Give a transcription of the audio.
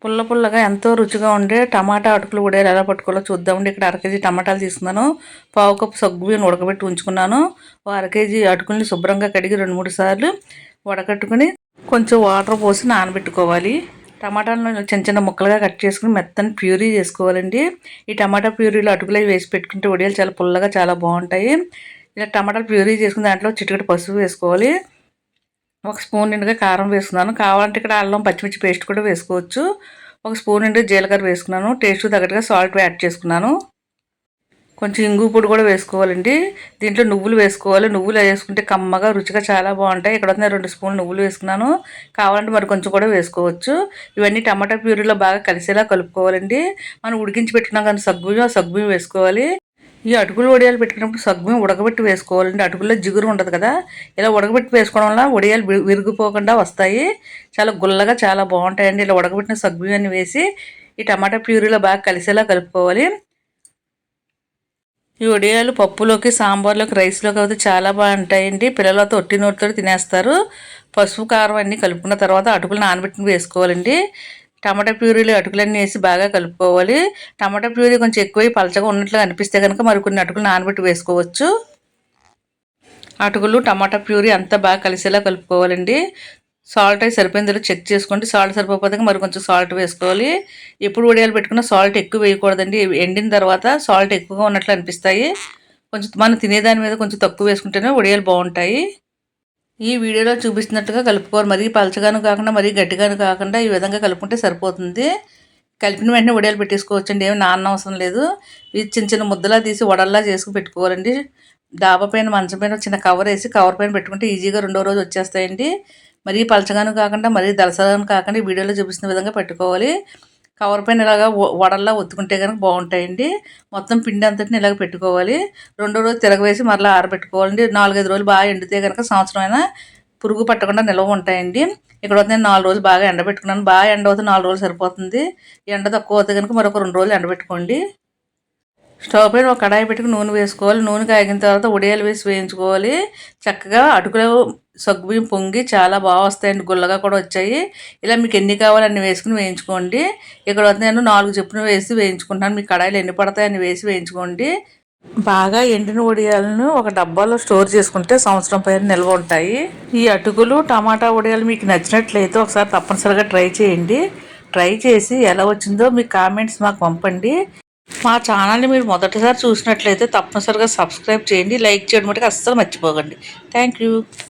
పుల్ల పుల్లగా ఎంతో రుచిగా ఉండే టమాటా అటుకులు వడియాలు ఎలా పట్టుకోవాలో చూద్దామండి. ఇక్కడ అరకేజీ టమాటాలు తీసుకున్నాను. పావు కప్పు సగ్గుబియ్యం ఉడకబెట్టి ఉంచుకున్నాను. ఓ అరకేజీ అటుకుల్ని శుభ్రంగా కడిగి 2-3 సార్లు వడకట్టుకుని కొంచెం వాటర్ పోసి నానబెట్టుకోవాలి. టమాటాలను చిన్న చిన్న ముక్కలుగా కట్ చేసుకుని మెత్తని ప్యూరీ చేసుకోవాలండి. ఈ టమాటా ప్యూరీలో అటుకులు వేసి పెట్టుకుంటే వడియాలు చాలా పుల్లగా చాలా బాగుంటాయి. ఇలా టమాటాలు ప్యూరీ చేసుకుని దాంట్లో చిటికెడు పసుపు వేసుకోవాలి. ఒక స్పూన్ నిండుగా కారం వేసుకున్నాను. కావాలంటే ఇక్కడ అల్లం పచ్చిమిర్చి పేస్ట్ కూడా వేసుకోవచ్చు. ఒక స్పూన్ నిండుగా జీలకర్ర వేసుకున్నాను. టేస్ట్ తగ్గట్టుగా సాల్ట్ యాడ్ చేసుకున్నాను. కొంచెం ఇంగు పొడి కూడా వేసుకోవాలండి. దీంట్లో నువ్వులు వేసుకోవాలి. నువ్వులు వేసుకుంటే కమ్మగా రుచిగా చాలా బాగుంటాయి. ఇక్కడ 2 స్పూన్లు నువ్వులు వేసుకున్నాను. కావాలంటే మరి కొంచెం కూడా వేసుకోవచ్చు. ఇవన్నీ టమాటా ప్యూరీలో బాగా కలిసేలా కలుపుకోవాలండి. మనం ఉడికించి పెట్టుకున్నాం కానీ సగ్గుబియ్యం వేసుకోవాలి. ఈ అటుకులు వడియాలు పెట్టుకున్నప్పుడు సగ్గుబియ్యం ఉడకబెట్టి వేసుకోవాలండి. అటుకుల్లో జిగురు ఉండదు కదా, ఇలా ఉడకబెట్టి వేసుకోవడం వల్ల వడియాలు విరిగిపోకుండా వస్తాయి. చాలా గుల్లగా చాలా బాగుంటాయండి. ఇలా ఉడకబెట్టిన సగ్గుబియ్యాన్ని వేసి ఈ టమాటా ప్యూరీలో బాగా కలిసేలా కలుపుకోవాలి. ఈ వడియాలు పప్పులోకి, సాంబార్లోకి, రైస్లోకి అయితే చాలా బాగుంటాయండి. పిల్లలతో ఒట్టి నోటితో తినేస్తారు. పసుపు కారం అన్నీ కలుపుకున్న తర్వాత అటుకులు నానబెట్టుకుని వేసుకోవాలండి. టమాటా ప్యూరీలో అటుకులన్నీ వేసి బాగా కలుపుకోవాలి. టమాటా ప్యూరీ కొంచెం ఎక్కువ పలచగా ఉన్నట్లు అనిపిస్తే కనుక మరికొన్ని అటుకులు నానబెట్టి వేసుకోవచ్చు. అటుకులు టమాటా ప్యూరీ అంతా బాగా కలిసేలా కలుపుకోవాలండి. సాల్ట్ అయి సరిపోయిందో చెక్ చేసుకోండి. సాల్ట్ సరిపోతే మరి కొంచెం సాల్ట్ వేసుకోవాలి. ఎప్పుడు వడియాలు పెట్టుకున్న సాల్ట్ ఎక్కువ వేయకూడదండి. ఎండిన తర్వాత సాల్ట్ ఎక్కువగా ఉన్నట్లు అనిపిస్తాయి. కొంచెం మనం తినేదాని మీద కొంచెం తక్కువ వేసుకుంటేనే వడియాలు బాగుంటాయి. ఈ వీడియోలో చూపిస్తున్నట్టుగా కలుపుకోవాలి. మరీ పలచగాను కాకుండా మరీ గట్టిగాను కాకుండా ఈ విధంగా కలుపుకుంటే సరిపోతుంది. కలిపిన వెంటనే వడియాలు పెట్టేసుకోవచ్చండి. ఏమి నానవసరం లేదు. ఇది చిన్న చిన్న ముద్దలా తీసి వడల్లా చేసుకుని పెట్టుకోవాలండి. డాబా పైన మంచం పైన చిన్న కవర్ వేసి కవర్ పైన పెట్టుకుంటే ఈజీగా 2వ రోజు వచ్చేస్తాయండి. మరీ పలచగాను కాకుండా మరీ దలసగాను కాకుండా వీడియోలో చూపిస్తున్న విధంగా పెట్టుకోవాలి. కవర్ పైన ఇలాగా వడల్లా ఒత్తుకుంటే కనుక బాగుంటాయండి. మొత్తం పిండి అంతటిని ఇలాగ పెట్టుకోవాలి. 2వ రోజు తిరగవేసి మరలా ఆరబెట్టుకోవాలండి. 4-5 రోజులు బాగా ఎండితే కనుక సంవత్సరం అయినా పురుగు పట్టకుండా నిల్వ ఉంటాయండి. ఇక్కడ నేను 4 రోజులు బాగా ఎండబెట్టుకున్నాను. బాగా ఎండ అవుతే 4 రోజులు సరిపోతుంది. ఎండ తక్కువ అవుతే కనుక మరొక 2 రోజులు ఎండబెట్టుకోండి. స్టవ్ పైన ఒక కడాయి పెట్టుకుని నూనె వేసుకోవాలి. నూనె కాగిన తర్వాత వడియాలు వేసి వేయించుకోవాలి. చక్కగా అటుకులు సగ్గుబియ్యం పొంగి చాలా బాగా వస్తాయండి. గుల్లగా కూడా వచ్చాయి. ఇలా మీకు ఎన్ని కావాలన్నీ వేసుకుని వేయించుకోండి. ఇక్కడ నేను 4 చెప్పున వేసి వేయించుకుంటాను. మీ కడాయిలు ఎన్ని పడతాయి అన్ని వేసి వేయించుకోండి. బాగా ఎండిన వడియాలను ఒక డబ్బాలో స్టోర్ చేసుకుంటే సంవత్సరం పైన నిల్వ ఉంటాయి. ఈ అటుకులు టమాటా వడియాలు మీకు నచ్చినట్లయితే ఒకసారి తప్పనిసరిగా ట్రై చేయండి. ట్రై చేసి ఎలా వచ్చిందో మీ కామెంట్స్ మాకు పంపండి. మా ఛానల్ని మీరు మొదటిసారి చూసినట్లయితే తప్పనిసరిగా సబ్స్క్రైబ్ చేయండి. లైక్ చేయడం మటుకు అస్సలు మర్చిపోకండి. Thank you.